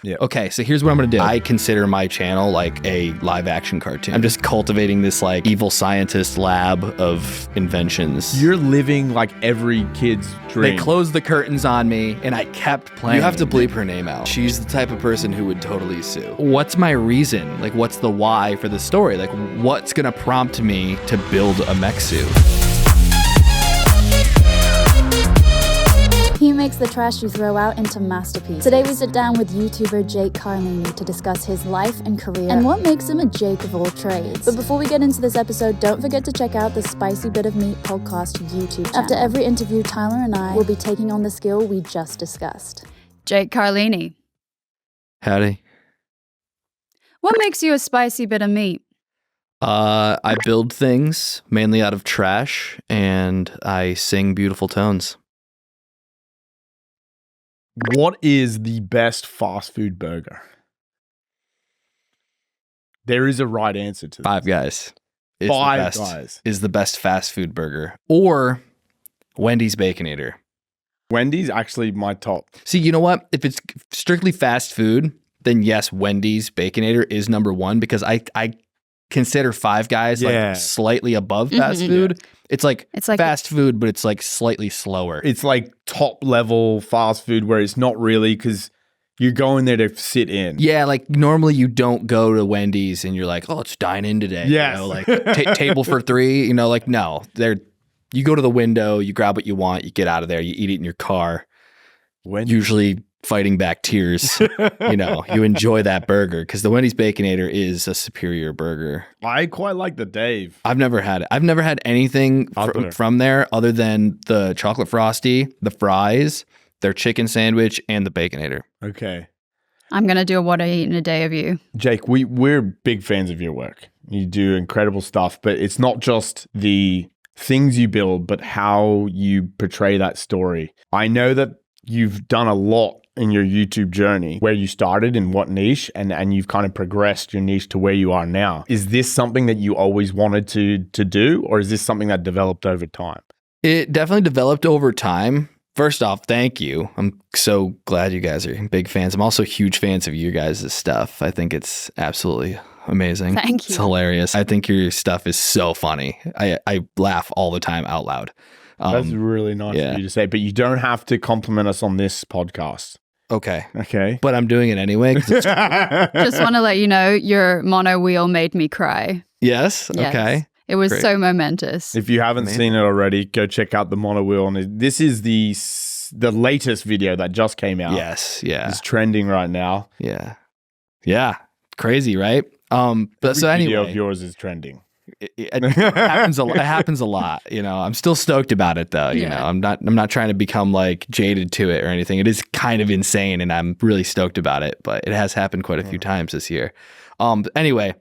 Yeah. Okay, so here's what I'm gonna do. I consider my channel like a live action cartoon. I'm just cultivating this like evil scientist lab of inventions. You're living like every kid's dream. They closed the curtains on me and I kept playing. You have to bleep her name out. She's the type of person who would totally sue. What's my reason? Like, what's the why for the story? Like, what's gonna prompt me to build a mech suit? He makes the trash you throw out into masterpieces. Today we sit down with YouTuber Jake Carlini to discuss his life and career and what makes him a Jake of all trades. But before we get into this episode, don't forget to check out the Spicy Bit of Meat podcast YouTube channel. After every interview, Tyler and I will be taking on the skill we just discussed. Jake Carlini. Howdy. What makes you a spicy bit of meat? I build things mainly out of trash and I sing beautiful tones. What is the best fast food burger? There is a right answer to this. Five Guys. Five Guys is the best fast food burger. Or Wendy's Baconator. Wendy's actually my top. See, you know what? If it's strictly fast food, then yes, Wendy's Baconator is number one because I consider Five Guys like slightly above fast food. Yeah. It's like fast food, but it's like slightly slower. It's like top level fast food where it's not really because you're going there to sit in. Yeah, like normally you don't go to Wendy's and you're like, oh, let's dine in today. Yes. You know, like table for three, you know, like no. You go to the window, you grab what you want, you get out of there, you eat it in your car. Usually fighting back tears. You know, you enjoy that burger because the Wendy's Baconator is a superior burger. I quite like the Dave. I've never had it. I've never had anything from there other than the chocolate frosty, the fries, their chicken sandwich, and the Baconator. Okay. I'm going to do a what I eat in a day of you. Jake, we're big fans of your work. You do incredible stuff, but it's not just the things you build, but how you portray that story. I know that you've done a lot in your YouTube journey, where you started in what niche and you've kind of progressed your niche to where you are now. Is this something that you always wanted to do, or is this something that developed over time? It definitely developed over time. First off, thank you. I'm so glad you guys are big fans. I'm also huge fans of your guys' stuff. I think it's absolutely amazing. Thank you. It's hilarious. I think your stuff is so funny. I laugh all the time out loud. That's really nice of you to say, but you don't have to compliment us on this podcast. Okay. But I'm doing it anyway. Just want to let you know your mono wheel made me cry. Yes? Okay. It was so momentous. If you haven't seen it already, go check out the mono wheel. And this is the latest video that just came out. Yes. Yeah. It's trending right now. Yeah. Yeah. Crazy, right? But every so anyway, video of yours is trending. It happens a lot, you know. I'm still stoked about it though, you know. I'm not trying to become like jaded to it or anything. It is kind of insane and I'm really stoked about it, but it has happened quite a few times this year. Anyway,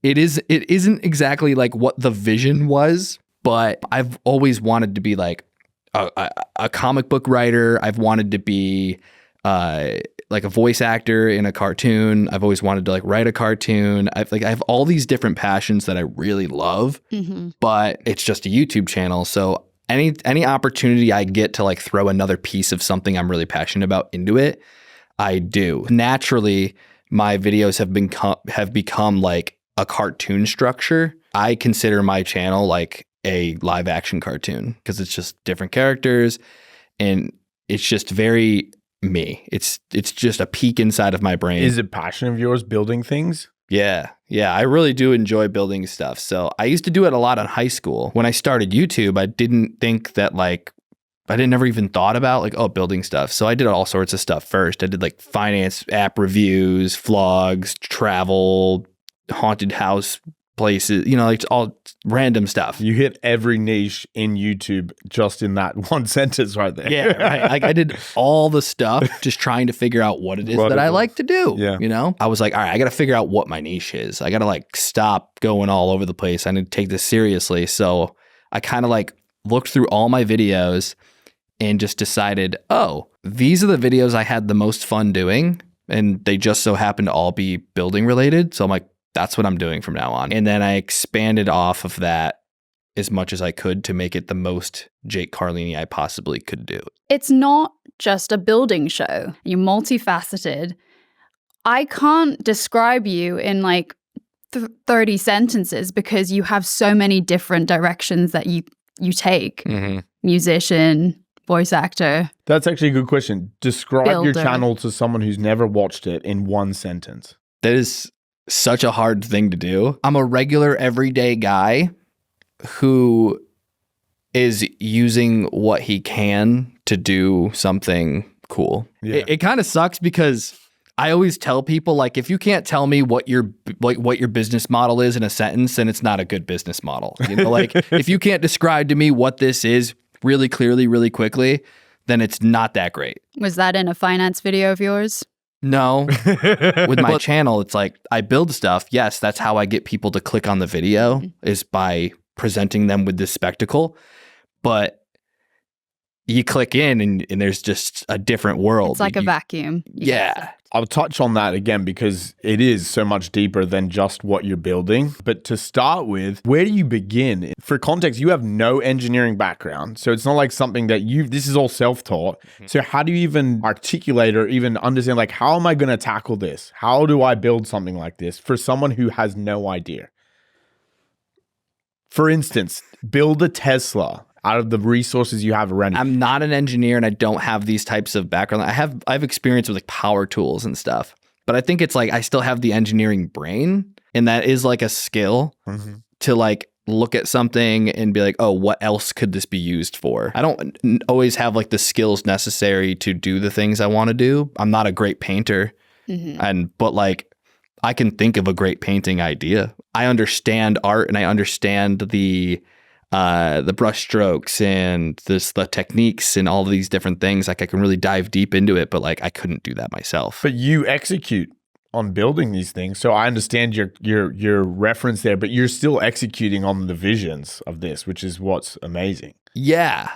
it isn't exactly like what the vision was, but I've always wanted to be like a comic book writer. I've wanted to be like a voice actor in a cartoon. I've always wanted to like write a cartoon. I have all these different passions that I really love, but it's just a YouTube channel. So any opportunity I get to like throw another piece of something I'm really passionate about into it, I do. Naturally, my videos have become like a cartoon structure. I consider my channel like a live action cartoon because it's just different characters and it's just very me. It's just a peek inside of my brain. Is it a passion of yours building things? Yeah. I really do enjoy building stuff. So I used to do it a lot in high school. When I started YouTube, I didn't think that like I didn't never even thought about like building stuff. So I did all sorts of stuff first. I did like finance app reviews, vlogs, travel, haunted house places, you know, like all random stuff. You hit every niche in YouTube just in that one sentence right there. Yeah, right. Like I did all the stuff just trying to figure out what it is that I like to do. Yeah. You know, I was like, all right, I got to figure out what my niche is. I got to like stop going all over the place. I need to take this seriously. So I kind of like looked through all my videos and just decided, oh, these are the videos I had the most fun doing. And they just so happen to all be building related. So I'm like, that's what I'm doing from now on. And then I expanded off of that as much as I could to make it the most Jake Carlini I possibly could do. It's not just a building show. You're multifaceted I can't describe you in like 30 sentences because you have so many different directions that you take. Musician, voice actor. That's actually a good question. Describe your Builder. channel to someone who's never watched it in one sentence. That is such a hard thing to do. I'm a regular everyday guy who is using what he can to do something cool. Yeah. It kind of sucks because I always tell people, like, if you can't tell me what your business model is in a sentence, then it's not a good business model. You know, like if you can't describe to me what this is really clearly, really quickly, then it's not that great. Was that in a finance video of yours? No. With my channel, it's like I build stuff. Yes, that's how I get people to click on the video is by presenting them with this spectacle. But you click in and there's just a different world. It's like a vacuum. Yeah. I'll touch on that again because it is so much deeper than just what you're building. But to start with, where do you begin? For context, you have no engineering background. So it's not like something that this is all self-taught. So how do you even articulate or even understand, like, how am I going to tackle this? How do I build something like this for someone who has no idea? For instance, build a Tesla out of the resources you have around you. I'm not an engineer and I don't have these types of background. I have experience with like power tools and stuff, but I think it's like I still have the engineering brain, and that is like a skill to like look at something and be like, oh, what else could this be used for? I don't always have like the skills necessary to do the things I want to do. I'm not a great painter, but like I can think of a great painting idea. I understand art and I understand the brush strokes and the techniques and all of these different things. Like I can really dive deep into it, but like I couldn't do that myself. But you execute on building these things. So I understand your reference there, but you're still executing on the visions of this, which is what's amazing. Yeah.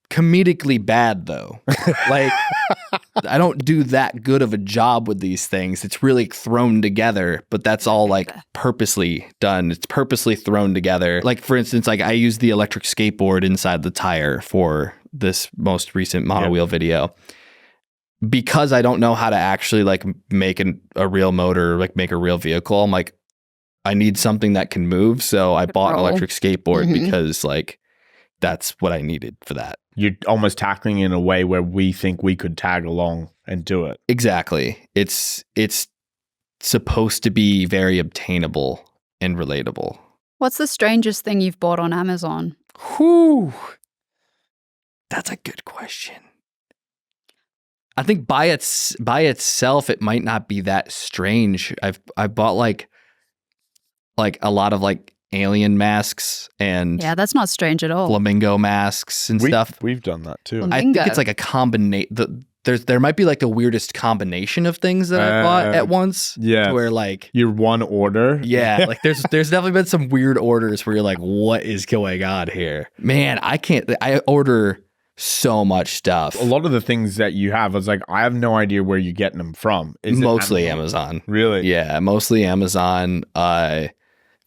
Comedically bad though. Like I don't do that good of a job with these things. It's really thrown together, but that's all like purposely done. It's purposely thrown together. Like for instance, like I use the electric skateboard inside the tire for this most recent monowheel video because I don't know how to actually like make a real motor, like make a real vehicle. I'm like, I need something that can move. So I bought an electric skateboard because like that's what I needed for that. You're almost tackling in a way where we think we could tag along and do it. Exactly. It's supposed to be very obtainable and relatable. What's the strangest thing you've bought on Amazon? Whew. That's a good question. I think by itself, it might not be that strange. I bought like a lot of like alien masks and that's not strange at all. Flamingo masks and stuff. We've done that too. Flamingo. I think it's like a combination. There might be like the weirdest combination of things that I bought at once. Yeah, where like your one order. Yeah, like there's definitely been some weird orders where you're like, what is going on here? Man, I order so much stuff. A lot of the things that you have, I was like, I have no idea where you're getting them from. Is mostly it Amazon? Really? Yeah, mostly Amazon.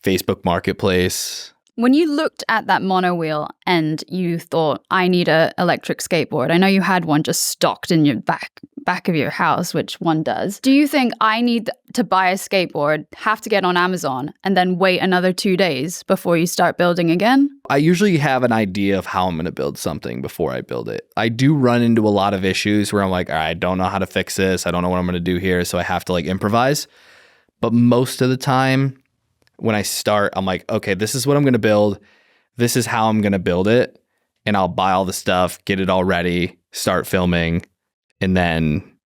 Facebook Marketplace. When you looked at that monowheel and you thought, I need an electric skateboard, I know you had one just stocked in your back of your house, which one does. Do you think I need to buy a skateboard, have to get on Amazon, and then wait another 2 days before you start building again? I usually have an idea of how I'm going to build something before I build it. I do run into a lot of issues where I'm like, all right, I don't know how to fix this. I don't know what I'm going to do here. So I have to like improvise. But most of the time, when I start, I'm like, okay, this is what I'm going to build. This is how I'm going to build it. And I'll buy all the stuff, get it all ready, start filming. And then,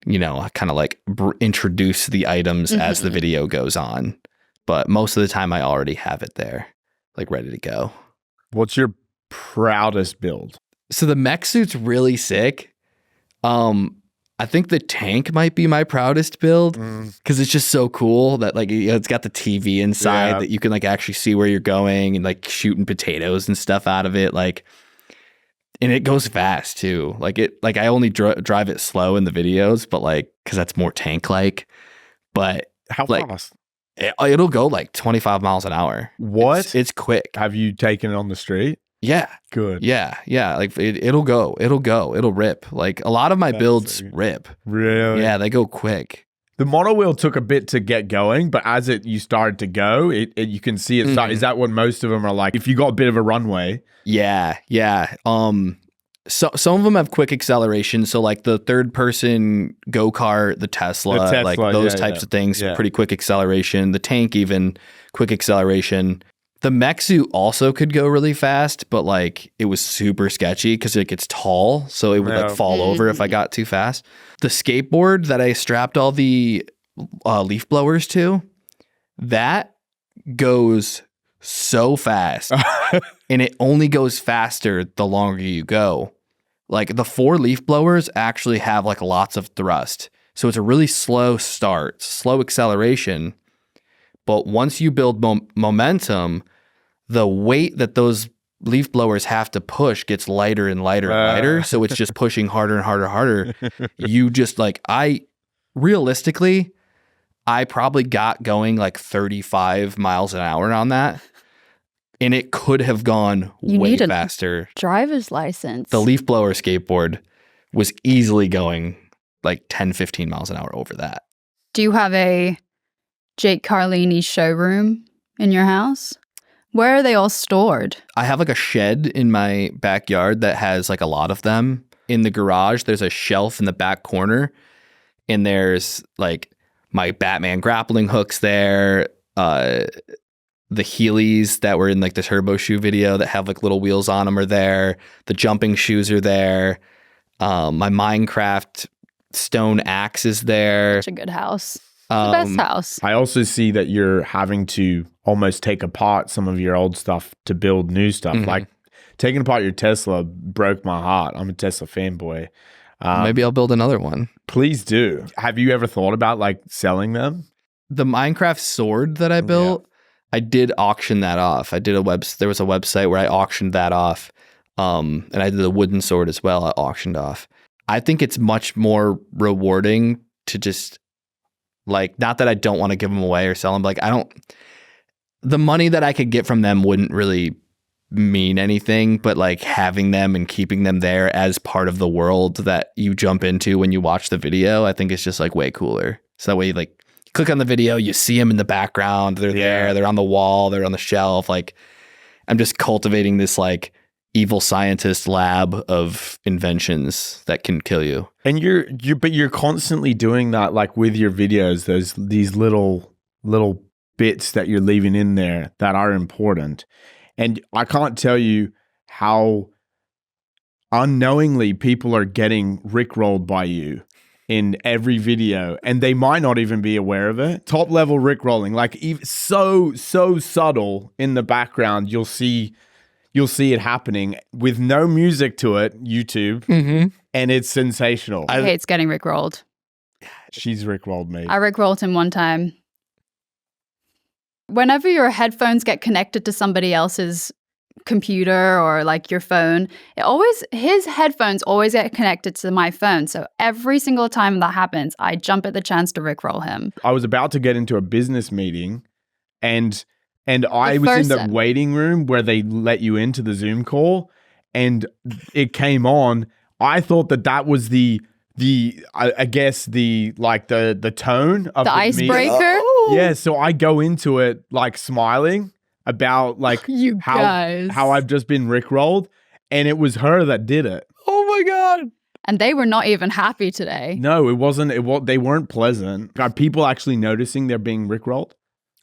I kind of like introduce the items as the video goes on. But most of the time I already have it there, like ready to go. What's your proudest build? So the mech suit's really sick. I think the tank might be my proudest build because it's just so cool that like it's got the TV inside that you can like actually see where you're going and like shooting potatoes and stuff out of it. Like, and it goes fast too. Like I only drive it slow in the videos, but like because that's more tank like. But how fast? It'll go like 25 miles an hour. What? It's quick. Have you taken it on the street? Yeah. Good. Yeah. Like it'll rip. Like a lot of my builds rip. Really? Yeah, they go quick. The monowheel took a bit to get going, but as you started to go, you can see it start. Is that what most of them are like? If you got a bit of a runway. Yeah. So some of them have quick acceleration. So like the third person go-kart, the Tesla, like those types of things, pretty quick acceleration. The tank, even quick acceleration. The Mexu also could go really fast, but like it was super sketchy because like it's tall, so it would like fall over if I got too fast. The skateboard that I strapped all the leaf blowers to, that goes so fast, and it only goes faster the longer you go. Like the 4 leaf blowers actually have like lots of thrust, so it's a really slow start, slow acceleration. But once you build momentum, the weight that those leaf blowers have to push gets lighter and lighter and lighter. So it's just pushing harder and harder. You just like, realistically, I probably got going like 35 miles an hour on that. And it could have gone way faster. Driver's license. The leaf blower skateboard was easily going like 10, 15 miles an hour over that. Do you have a Jake Carlini showroom in your house? Where are they all stored? I have like a shed in my backyard that has like a lot of them. In the garage, there's a shelf in the back corner, and there's like my Batman grappling hooks there, the Heelys that were in like the Turbo Shoe video that have like little wheels on them are there. The jumping shoes are there. My Minecraft stone axe is there. Such a good house. The best house. I also see that you're having to almost take apart some of your old stuff to build new stuff. Like taking apart your Tesla broke my heart. I'm a Tesla fanboy. Maybe I'll build another one. Please do. Have you ever thought about like selling them? The Minecraft sword that I built, I did auction that off. There was a website where I auctioned that off. And I did a wooden sword as well. I auctioned off. I think it's much more rewarding to just like, not that I don't want to give them away or sell them. Like the money that I could get from them wouldn't really mean anything, but like having them and keeping them there as part of the world that you jump into when you watch the video, I think it's just like way cooler. So that way you like click on the video, you see them in the background, they're there, they're on the wall, they're on the shelf. Like I'm just cultivating this like evil scientist lab of inventions that can kill you. And you're constantly doing that, like with your videos, these little bits that you're leaving in there that are important. And I can't tell you how unknowingly people are getting rickrolled by you in every video, and they might not even be aware of it. Top level rickrolling, like even so subtle in the background, you'll see it happening with no music to it, YouTube, and it's sensational. I hate getting rickrolled. She's rickrolled me. I rickrolled him one time. Whenever your headphones get connected to somebody else's computer or like your phone, his headphones always get connected to my phone. So every single time that happens, I jump at the chance to rickroll him. I was about to get into a business meeting, and I was in the waiting room where they let you into the Zoom call, and it came on. I thought that was I guess the tone of the icebreaker. Yeah, so I go into it like smiling about like you guys how I've just been rickrolled, and it was her that did it. Oh my god. And they were not even happy today. No, it wasn't. They weren't pleasant. Are people actually noticing they're being rickrolled?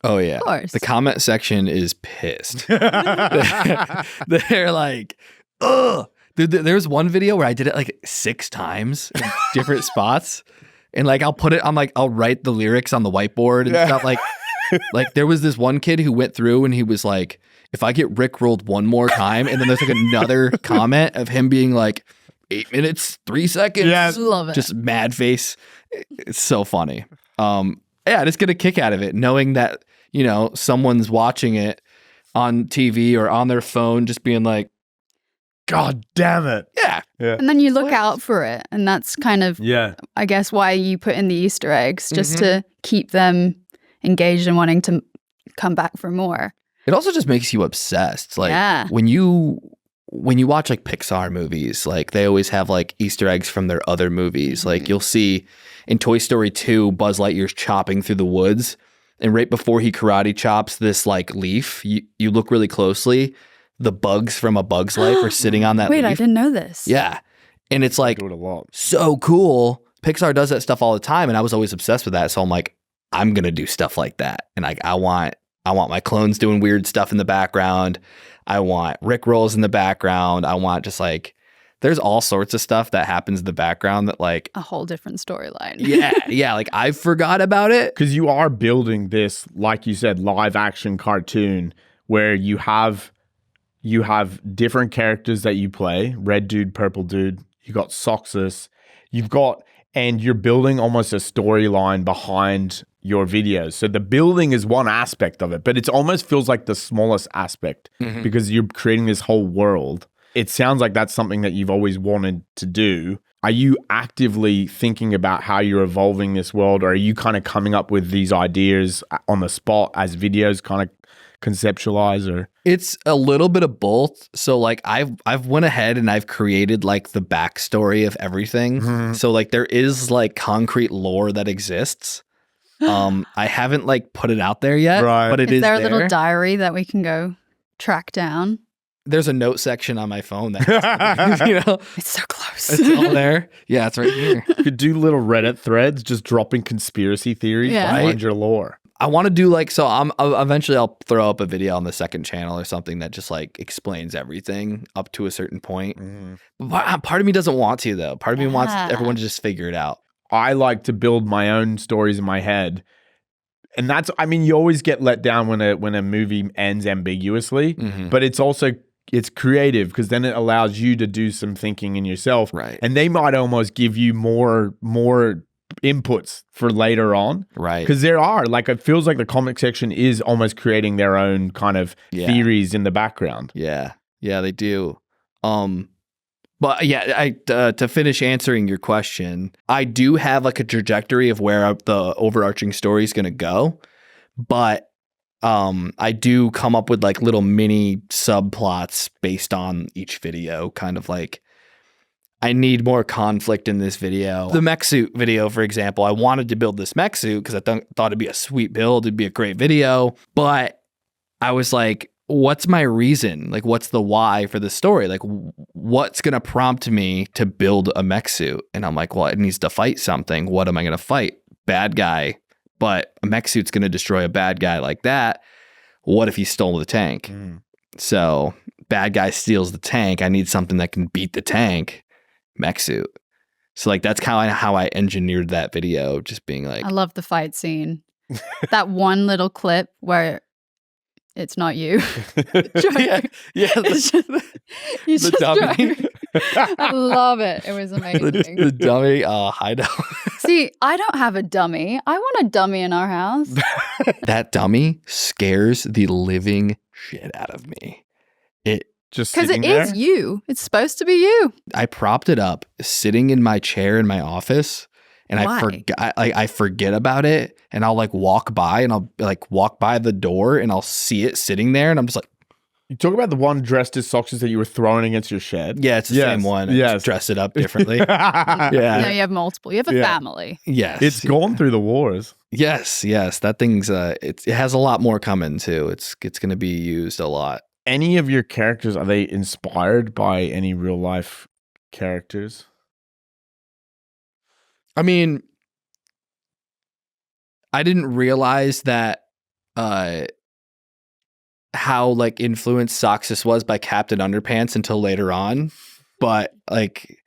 Oh yeah. Of course. The comment section is pissed. They're like, ugh. Dude, there's one video where I did it like 6 times in different spots. And like I'll put it on like I'll write the lyrics on the whiteboard and stuff. Like there was this one kid who went through and he was like, if I get rickrolled one more time, and then there's like another comment of him being like 8 minutes, 3 seconds. Yeah. Love it. Just mad face. It's so funny. Yeah, just get a kick out of it, knowing that, you know, someone's watching it on TV or on their phone, just being like, God damn it. Yeah. And then you look out for it. And that's kind of, I guess, why you put in the Easter eggs, just to keep them engaged and wanting to come back for more. It also just makes you obsessed. Like when you when you watch like Pixar movies, like they always have like Easter eggs from their other movies. Like you'll see in Toy Story 2, Buzz Lightyear's chopping through the woods. And right before he karate chops this like leaf, you look really closely, the bugs from A Bug's Life are sitting on that leaf. Wait, I didn't know this. Yeah. And it's like do it a lot. so cool. Pixar does that stuff all the time. And I was always obsessed with that. So I'm like, I'm going to do stuff like that. And like, I want my clones doing weird stuff in the background. I want Rick rolls in the background. I want just like, there's all sorts of stuff that happens in the background that like A whole different storyline. yeah. Like I forgot about it. Because you are building this, like you said, live action cartoon where you have different characters that you play. Red dude, purple dude. You got Soxus. And you're building almost a storyline behind your videos. So the building is one aspect of it, but it almost feels like the smallest aspect because you're creating this whole world. It sounds like that's something that you've always wanted to do. Are you actively thinking about how you're evolving this world, or are you kind of coming up with these ideas on the spot as videos kind of conceptualize? Or It's a little bit of both. So like I've went ahead and I've created like the backstory of everything. So like there is like concrete lore that exists. I haven't like put it out there yet, but it is there a there. little diary that we can go track down? There's a note section on my phone that you know, It's so close. it's all there. Yeah, it's right here. you could do little Reddit threads just dropping conspiracy theories Yeah. behind your lore. I want to do like, so eventually I'll throw up a video on the second channel or something that just like explains everything up to a certain point. But part of me doesn't want to though. Part of me wants everyone to just figure it out. I like to build my own stories in my head. And that's, I mean, you always get let down when a movie ends ambiguously, but it's creative because then it allows you to do some thinking in yourself. Right. And they might almost give you more inputs for later on. Right. Because there are, like, it feels like the comic section is almost creating their own kind of theories in the background. Yeah. Yeah, they do. But yeah, to finish answering your question, I do have like a trajectory of where the overarching story is going to go, but I do come up with like little mini subplots based on each video, kind of like I need more conflict in this video. The mech suit video, for example, I wanted to build this mech suit because I thought it'd be a sweet build, it'd be a great video, but I was like, what's my reason? Like, what's the why for the story? Like, what's going to prompt me to build a mech suit? And I'm like, well, it needs to fight something. What am I going to fight? Bad guy. But a mech suit's going to destroy a bad guy like that. What if he stole the tank? So bad guy steals the tank. I need something that can beat the tank. Mech suit. So like, that's kind of how I engineered that video. Just being like, I love the fight scene. That one little clip where it's not you. yeah, The dummy. I love it. It was amazing. the dummy hideout. See, I don't have a dummy. I want a dummy in our house. That dummy scares the living shit out of me. Just Because sitting it there. is you. It's supposed to be you. I propped it up sitting in my chair in my office, and Why? I forget about it, and I'll like walk by, and I'll like walk by the door, and I'll see it sitting there, and I'm just like, You talk about the one dressed as Soxus that you were throwing against your shed. yeah, it's the same one. I just dress it up differently. No, Yeah. you have multiple. You have a Yeah. family. Yes. It's gone through the wars. Yes. That thing's it has a lot more coming too. It's going to be used a lot. Any of your characters, are they inspired by any real life characters? I mean, I didn't realize that how like influenced Soxus was by Captain Underpants until later on. But like,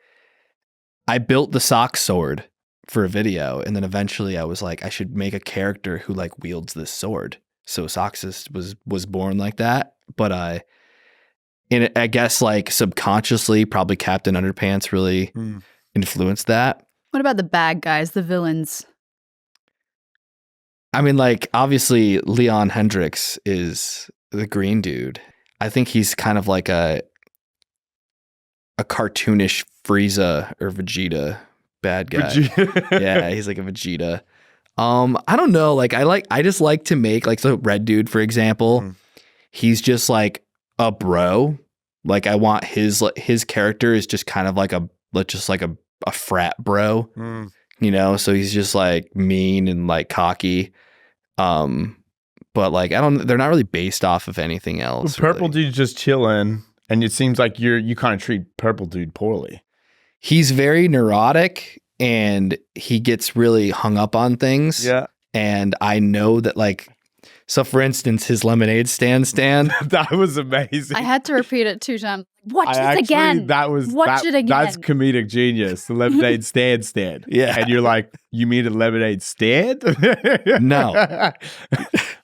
I built the sock sword for a video, and then eventually I was like, I should make a character who like wields this sword. So Soxus was born like that. But and I guess like subconsciously, probably Captain Underpants really influenced that. What about the bad guys, the villains? I mean, like, obviously, Leon Hendrix is the green dude. I think he's kind of like a cartoonish Frieza or Vegeta bad guy. Yeah, he's like a Vegeta. I don't know. Like, I just like to make, like, so Red Dude, for example, he's just like a bro, Like I want his character is just kind of like a frat bro, you know? So he's just like mean and like cocky. But like they're not really based off of anything else. Well, Purple really. Dude's just chilling, and it seems like you kind of treat Purple Dude poorly. He's very neurotic and he gets really hung up on things. Yeah. And I know that like, so for instance, his lemonade stand. That was amazing. I had to repeat it 2 times. Watch I this again. Watch it again. That's comedic genius. The lemonade stand. Yeah. And you're like, you mean a lemonade stand? No.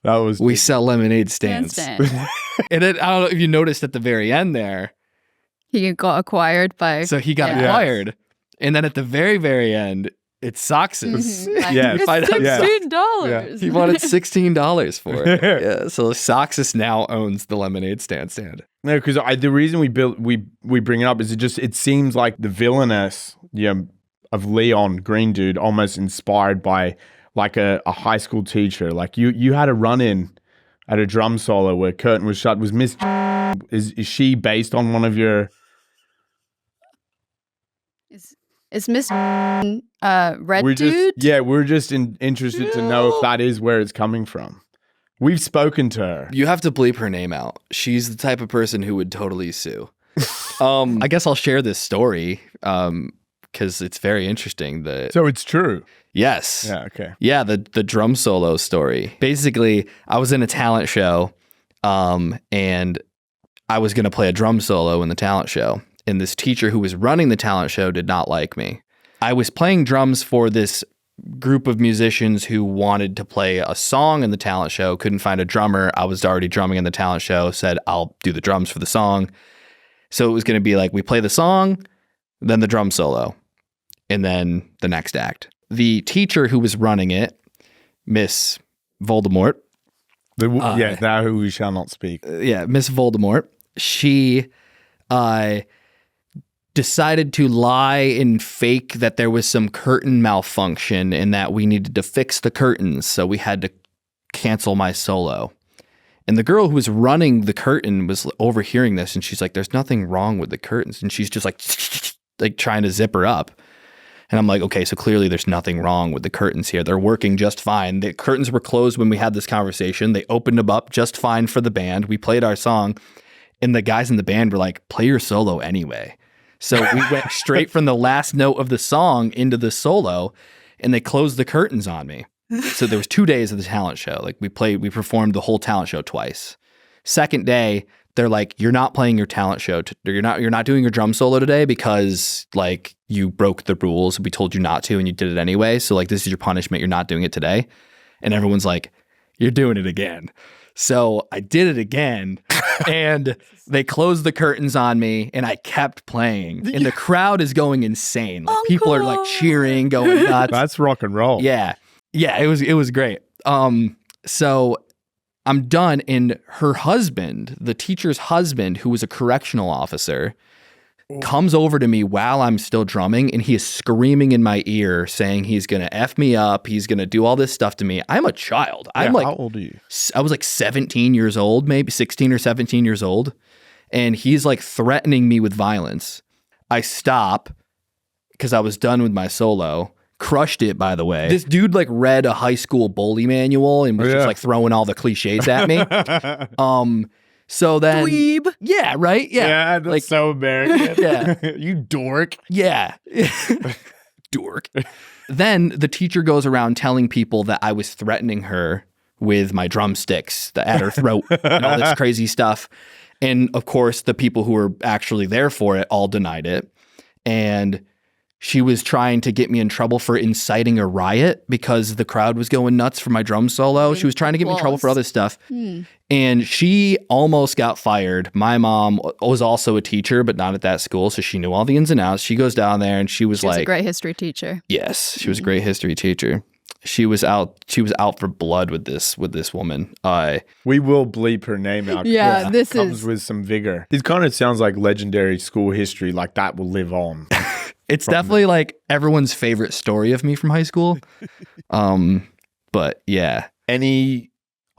That was We sell lemonade stands. Stand. And then I don't know if you noticed at the very end there. He got acquired by. So he got Yeah. acquired. And then at the very, very end, it's Sox's. Like, Yeah. it's Find out- yeah. $16. He wanted $16 for it. Yeah. So Soxus now owns the lemonade stand. No, because the reason we bring it up is it seems like the villainess of Leon Green Dude almost inspired by like a high school teacher. Like you had a run-in at a drum solo where curtain was shut. Was Miss is she based on one of your? Is Miss Red We're Dude? we're just interested to know if that is where it's coming from. We've spoken to her. You have to bleep her name out. She's the type of person who would totally sue. I guess I'll share this story because it's very interesting. So it's true. Yes. Yeah. Okay. Yeah, the drum solo story. Basically, I was in a talent show and I was going to play a drum solo in the talent show. And this teacher who was running the talent show did not like me. I was playing drums for this group of musicians who wanted to play a song in the talent show, couldn't find a drummer. I was already drumming in the talent show, said, I'll do the drums for the song. So it was going to be like, we play the song, then the drum solo, and then the next act. The teacher who was running it, Miss Voldemort. Thou who we shall not speak. Miss Voldemort. She decided to lie and fake that there was some curtain malfunction and that we needed to fix the curtains. So we had to cancel my solo. And the girl who was running the curtain was overhearing this and she's like, there's nothing wrong with the curtains. And she's just like trying to zip her up. And I'm like, okay, so clearly there's nothing wrong with the curtains here. They're working just fine. The curtains were closed when we had this conversation. They opened them up just fine for the band. We played our song and the guys in the band were like, play your solo anyway. So we went straight from the last note of the song into the solo and they closed the curtains on me. So there was 2 days of the talent show. Like we performed the whole talent show twice. Second day, they're like, you're not playing your talent show. You're not doing your drum solo today because like you broke the rules. We told you not to and you did it anyway. So like, this is your punishment. You're not doing it today. And everyone's like, you're doing it again. So I did it again and they closed the curtains on me and I kept playing and the crowd is going insane. Like people are like cheering, going nuts. That's rock and roll. Yeah. Yeah, it was great. So I'm done and her husband, the teacher's husband, who was a correctional officer, comes over to me while I'm still drumming and he is screaming in my ear saying he's going to F me up. He's going to do all this stuff to me. I'm a child. I'm like, how old are you? I was like 17 years old, maybe 16 or 17 years old. And he's like threatening me with violence. I stop because I was done with my solo. Crushed it, by the way. This dude like read a high school bully manual and was just like throwing all the cliches at me. So then, Dweeb. Yeah, right. Yeah, that's like so American. Yeah. You dork. Yeah, dork. Then the teacher goes around telling people that I was threatening her with my drumsticks at her throat and all this crazy stuff. And of course, the people who were actually there for it all denied it. And she was trying to get me in trouble for inciting a riot because the crowd was going nuts for my drum solo. She was trying to get me in trouble for other stuff. And she almost got fired. My mom was also a teacher, but not at that school. So she knew all the ins and outs. She goes down there and she was like, a great history teacher. Yes, she was a great history teacher. She was out for blood with this woman. We will bleep her name out. Yeah, because this it comes is with some vigor. It kind of sounds like legendary school history, like that will live on. It's definitely like everyone's favorite story of me from high school. But yeah. Any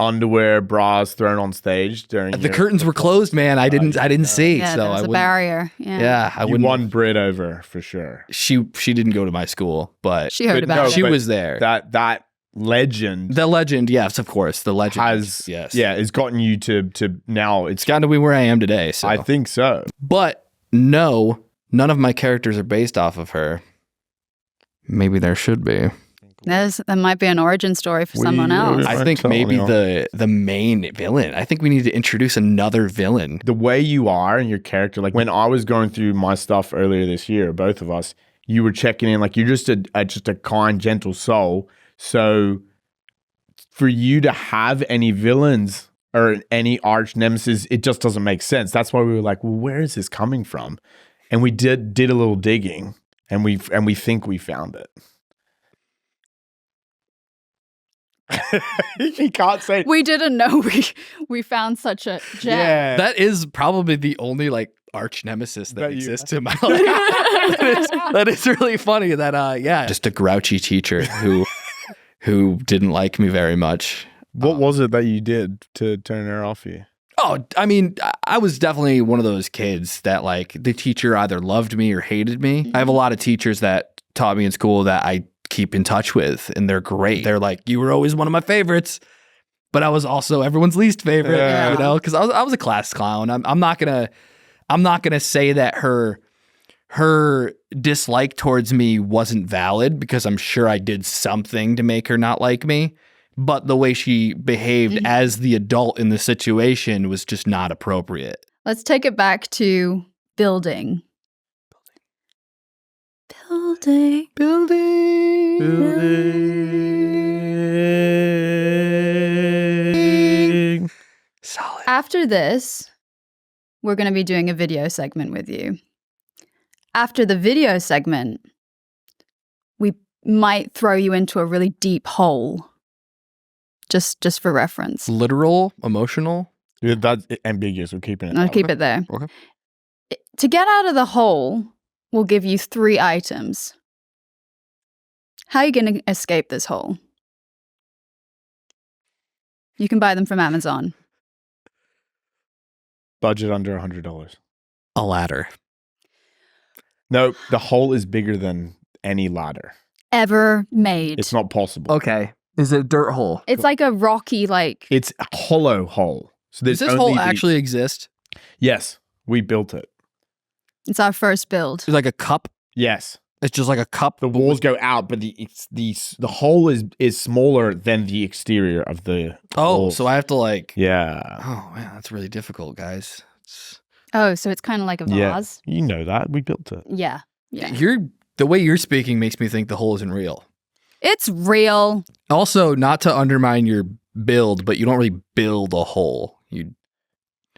underwear, bras thrown on stage during The curtains were closed, man. I didn't see. Yeah, so there I was a wouldn't. barrier. Yeah. Yeah, I You wouldn't. won Brit over for sure. She didn't go to my school, but She heard But about no, it. she but was there. That legend The legend, yes, of course. The legend has yes. it's gotten you to now. It's gotten to be where I am today. So I think so. But no, none of my characters are based off of her. Maybe there should be. That might be an origin story for someone else. I think maybe the main villain. I think we need to introduce another villain. The way you are and your character, like when I was going through my stuff earlier this year, both of us, you were checking in, like you're just a kind, gentle soul. So for you to have any villains or any arch nemesis, it just doesn't make sense. That's why we were like, well, where is this coming from? And we did a little digging, and we think we found it. He can't say. We didn't know we found such a gem. Yeah, That is probably the only like arch nemesis that That you- exists in my life. that is really funny. That just a grouchy teacher who didn't like me very much. What was it that you did to turn her off you? Oh, I mean, I was definitely one of those kids that like the teacher either loved me or hated me. I have a lot of teachers that taught me in school that I keep in touch with, and they're great. They're like, you were always one of my favorites, but I was also everyone's least favorite, Yeah. you know, because I was a class clown. I'm not gonna say that her dislike towards me wasn't valid, because I'm sure I did something to make her not like me. But the way she behaved as the adult in the situation was just not appropriate. Let's take it back to building. Solid. After this, we're going to be doing a video segment with you. After the video segment, we might throw you into a really deep hole. Just for reference. Literal, emotional. Yeah, that's ambiguous. We're keeping it. I'll that keep way. it there. Okay. To get out of the hole, we'll give you 3 items. How are you going to escape this hole? You can buy them from Amazon. Budget under $100. A ladder. No, the hole is bigger than any ladder. Ever made. It's not possible. Okay. Is it a dirt hole? It's like a rocky, like, It's a hollow hole. So Does there's this only hole actually exist? Yes, we built it. it's our first build. It's like a cup. Yes, It's just like a cup. the walls go out, but the hole is smaller than the exterior of the. Oh, walls. so I have to like. Yeah, Oh man, that's really difficult, guys. Oh, so it's kind of like a yeah. vase? You know that we built it. Yeah. Yeah. The way you're speaking makes me think the hole isn't real. It's real. Also, not to undermine your build, but you don't really build a hole.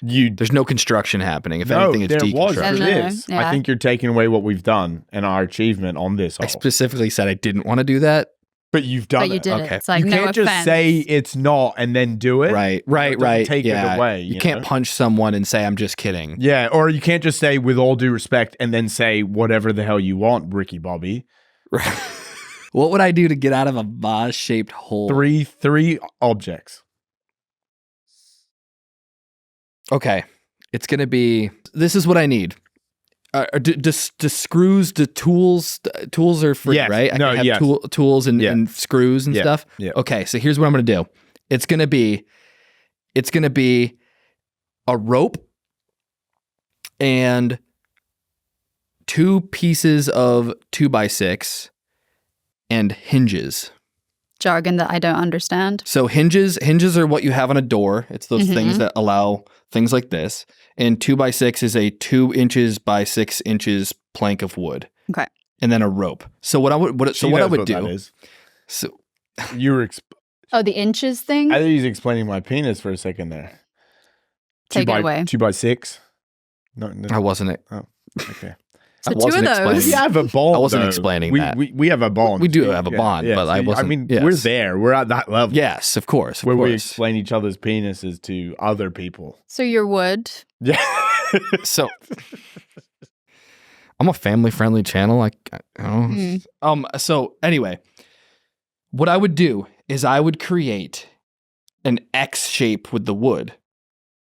There's no construction happening. If anything, it's there was. deconstruction. No, It is. yeah. I think you're taking away what we've done and our achievement on this I hole. specifically said I didn't want to do that. But you've done But you it. did Okay. it. It's like, You no can't just offense. say it's not and then do it. Right. doesn't take it yeah. away, You you can't know? punch someone and say I'm just kidding. Yeah, or you can't just say with all due respect and then say whatever the hell you want, Ricky Bobby. What would I do to get out of a vase-shaped hole? Three objects. Okay. It's going to be, this is what I need. The screws, the tools are free, Yes. right? I No, can have yes. tools and, Yeah. and screws and Yeah. stuff. Yeah. Okay, so here's what I'm going to do. It's going to be a rope and 2 pieces of 2x6 and hinges. Jargon that I don't understand. So hinges are what you have on a door. It's those Mhm. things that allow things like this. And 2x6 is a 2 inches by 6 inches plank of wood. Okay. And then a rope. So what I would She knows do. that is. So You were. Oh, the inches thing? I thought he was explaining my penis for a second there. Take it away. 2x6. No. I wasn't. Okay. So I 2 wasn't of those. We have a bond. I wasn't though. explaining we, that. We have a bond. We do have a bond, but I wasn't- I mean, yes. we're there. We're at that level. Yes, of course. Of Where we course. explain each other's penises to other people. So your wood. Yeah. So I'm a family-friendly channel. So anyway, what I would do is I would create an X shape with the wood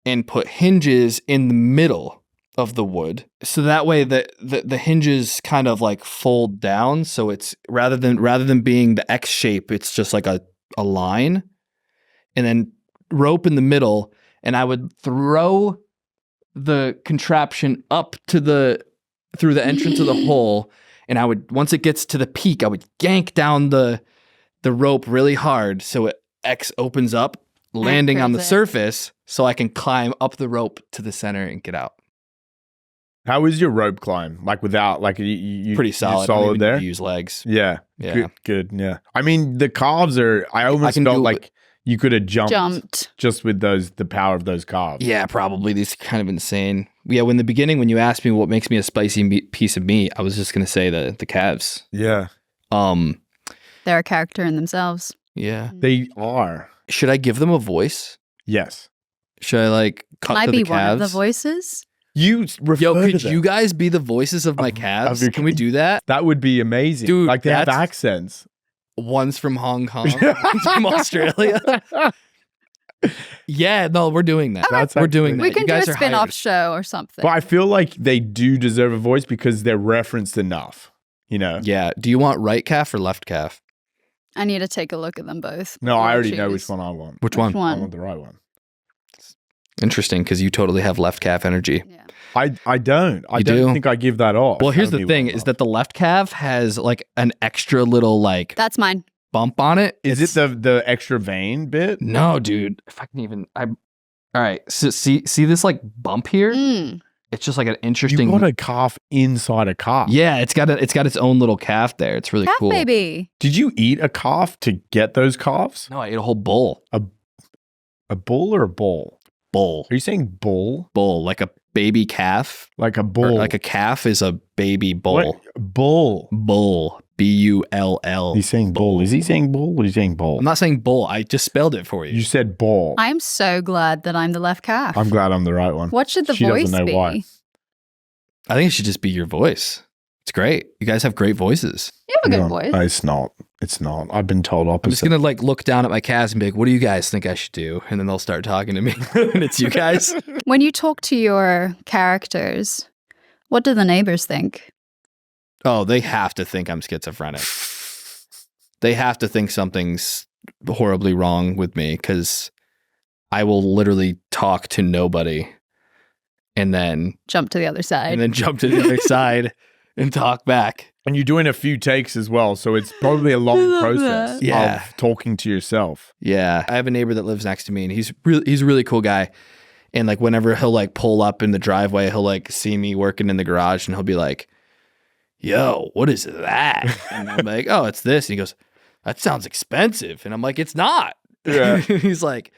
and put hinges in the middle of the wood. So that way the hinges kind of like fold down. So it's rather than being the X shape, it's just like a line, and then rope in the middle. And I would throw the contraption up through the entrance of the hole. And I would, once it gets to the peak, I would yank down the rope really hard so it X opens up, landing on the surface, so I can climb up the rope to the center and get out. How is your rope climb? Like without, like you Pretty solid. Solid I don't even there. need to use legs. Yeah. Good. Yeah. I mean, the calves are. I almost felt like you could have jumped just with the power of those calves. Yeah, probably. These are kind of insane. Yeah. In the beginning, when you asked me what makes me a spicy piece of meat, I was just gonna say the calves. Yeah. They're a character in themselves. Yeah. They are. Should I give them a voice? Yes. Should I like cut Can I to be the calves? one of the voices? You refer Yo, to could them. you guys be the voices of my calves? Can we do that? That would be amazing. Dude, like they have that's- accents. One's from Hong Kong, one's from Australia. Yeah, no, we're doing that. That's We're doing actually- that. We can You do a guys are spin-off hired. show or something. But I feel like they do deserve a voice because they're referenced enough. You know. Yeah. Do you want right calf or left calf? I need to take a look at them both. No, before I already know choose. which one I want. Which one? I want the right one. Interesting, because you totally have left calf energy. Yeah. I don't. I You don't do? think I give that off. Well, here's Tell the me thing: what I is love. that the left calf has like an extra little like That's mine. bump on it. Is it the extra vein bit? No, dude. If I can even, all right. So see this like bump here? Mm. It's just like an You interesting. got a calf inside a calf. Yeah, it's got its own little calf there. It's really Calf cool. baby. Did you eat a calf to get those calves? No, I ate a whole bull. A bull or a bull? Bull. Are you saying bull? Bull, like a baby calf. Like a Or bull? like a calf is a baby bull. What? Bull. Bull. B-U-L-L. He's saying bull. Is he saying bull or is he saying bull? I'm not saying bull. I just spelled it for you. You said bull. I'm so glad that I'm the left calf. I'm glad I'm the right one. What should the She voice doesn't know be? why. I think it should just be your voice. It's great. You guys have great voices. You have a good No, voice. It's not. It's not. I've been told I'm opposite. just going to like look down at my calves and be like, what do you guys think I should do? And then they'll start talking to me. And it's you guys. When you talk to your characters, what do the neighbors think? Oh, they have to think I'm schizophrenic. They have to think something's horribly wrong with me because I will literally talk to nobody and then Jump to the other side. jump to the other side and talk back. And you're doing a few takes as well, so it's probably a long love process that. Yeah. of talking to yourself. Yeah, I have a neighbor that lives next to me, and he's a really cool guy. And like whenever he'll like pull up in the driveway, he'll like see me working in the garage, and he'll be like, "Yo, what is that?" And I'm like, "Oh, it's this." And he goes, "That sounds expensive," and I'm like, "It's not." Yeah. He's like,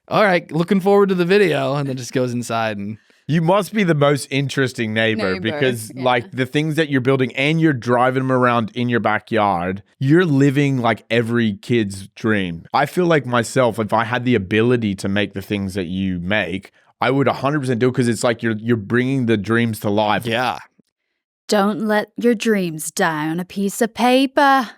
"All right, looking forward to the video," and then just goes inside and. You must be the most interesting neighbor Neighbor, because, yeah. like, the things that you're building and you're driving them around in your backyard, you're living like every kid's dream. I feel like myself, if I had the ability to make the things that you make, I would 100% do it because it's like you're bringing the dreams to life. Yeah. Don't let your dreams die on a piece of paper.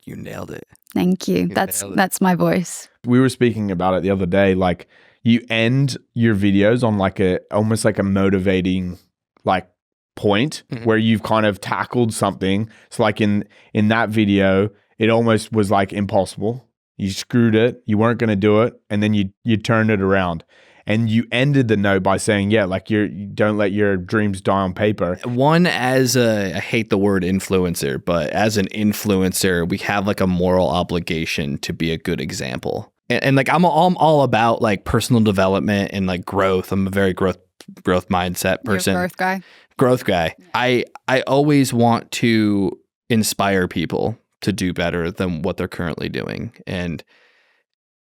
You nailed it. Thank you. You That's nailed it. that's my voice. We were speaking about it the other day. Like, you end your videos on like almost like a motivating like point Mhm. where you've kind of tackled something. So like in that video, it almost was like impossible. You screwed it. You weren't going to do it. And then you turned it around and you ended the note by saying, yeah, like you don't let your dreams die on paper. One, as I hate the word influencer, but as an influencer, we have like a moral obligation to be a good example. And like I'm all about like personal development and like growth. I'm a very growth mindset person. You're a growth guy. Growth guy. I always want to inspire people to do better than what they're currently doing. And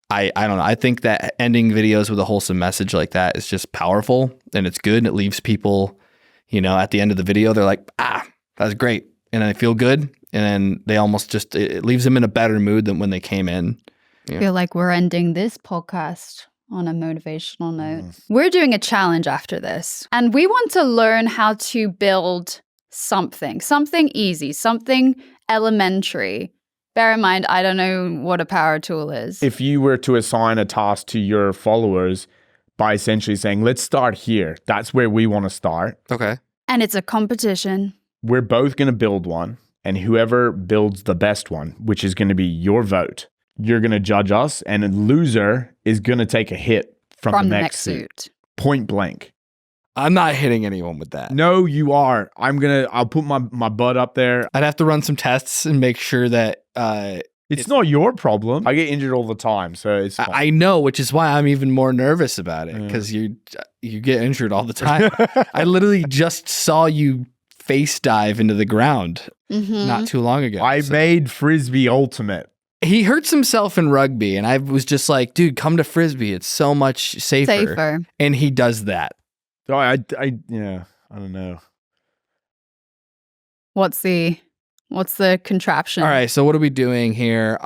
I don't know. I think that ending videos with a wholesome message like that is just powerful and it's good. And it leaves people, you know, at the end of the video, they're like, that was great. And they feel good. And then they almost just, it leaves them in a better mood than when they came in. I feel like we're ending this podcast on a motivational note. We're doing a challenge after this, and we want to learn how to build something easy, something elementary, Bear in mind, I don't know what a power tool is. If you were to assign a task to your followers by essentially saying, let's start here, that's where we want to start. Okay. And it's a competition. We're both going to build one, and whoever builds the best one, which is going to be your vote, you're going to judge us, and a loser is going to take a hit from the next suit. Point blank. I'm not hitting anyone with that. No, you are. I'll put my butt up there. I'd have to run some tests and make sure that It's not your problem. I get injured all the time, so it's fine. I know, which is why I'm even more nervous about it, because you get injured all the time. I literally just saw you face dive into the ground not too long ago. I made Frisbee ultimate. He hurts himself in rugby, and I was just like, dude, come to Frisbee. It's so much safer. And he does that. Oh, I don't know. What's the contraption? All right, so what are we doing here?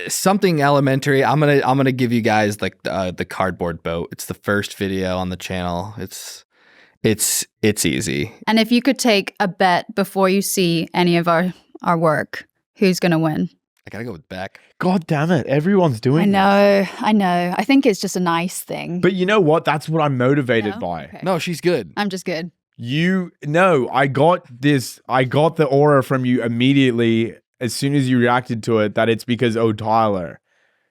Something elementary. I'm gonna give you guys like the cardboard boat. It's the first video on the channel. It's easy. And if you could take a bet before you see any of our work, who's gonna win? I gotta go with Beck. God damn it. Everyone's doing I know. I think it's just a nice thing. But you know what? That's what I'm motivated by. Okay. No, she's good. I'm just good. I got the aura from you immediately as soon as you reacted to it that it's because Tyler.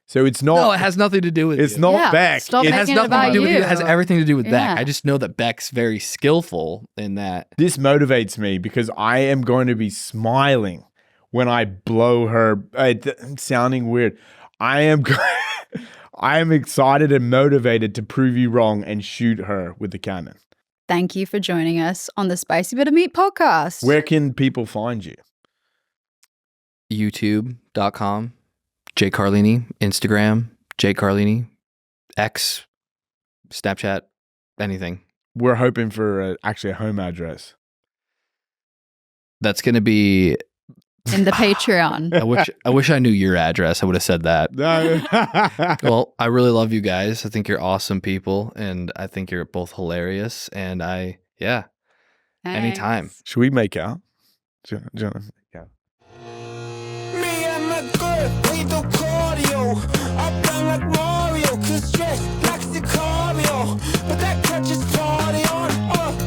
So it's not. No, it has nothing to do with It's you. not Beck. Stop It It has making it nothing to about do with you. you. It has everything to do with Yeah. Beck. I just know that Beck's very skillful in that. This motivates me because I am going to be smiling when I blow her. It's sounding weird. I am excited and motivated to prove you wrong and shoot her with the cannon. Thank you for joining us on the Spicy Bit of Meat podcast. Where can people find you? YouTube.com, Jay Carlini, Instagram, Jay Carlini, X, Snapchat, anything. We're hoping for actually a home address. That's gonna be. in the Patreon. I wish I knew your address. I would have said that. No. Well, I really love you guys. I think you're awesome people, and I think you're both hilarious. And anytime. Thanks. Should we make out? Do you wanna make out? Me and my girl, we do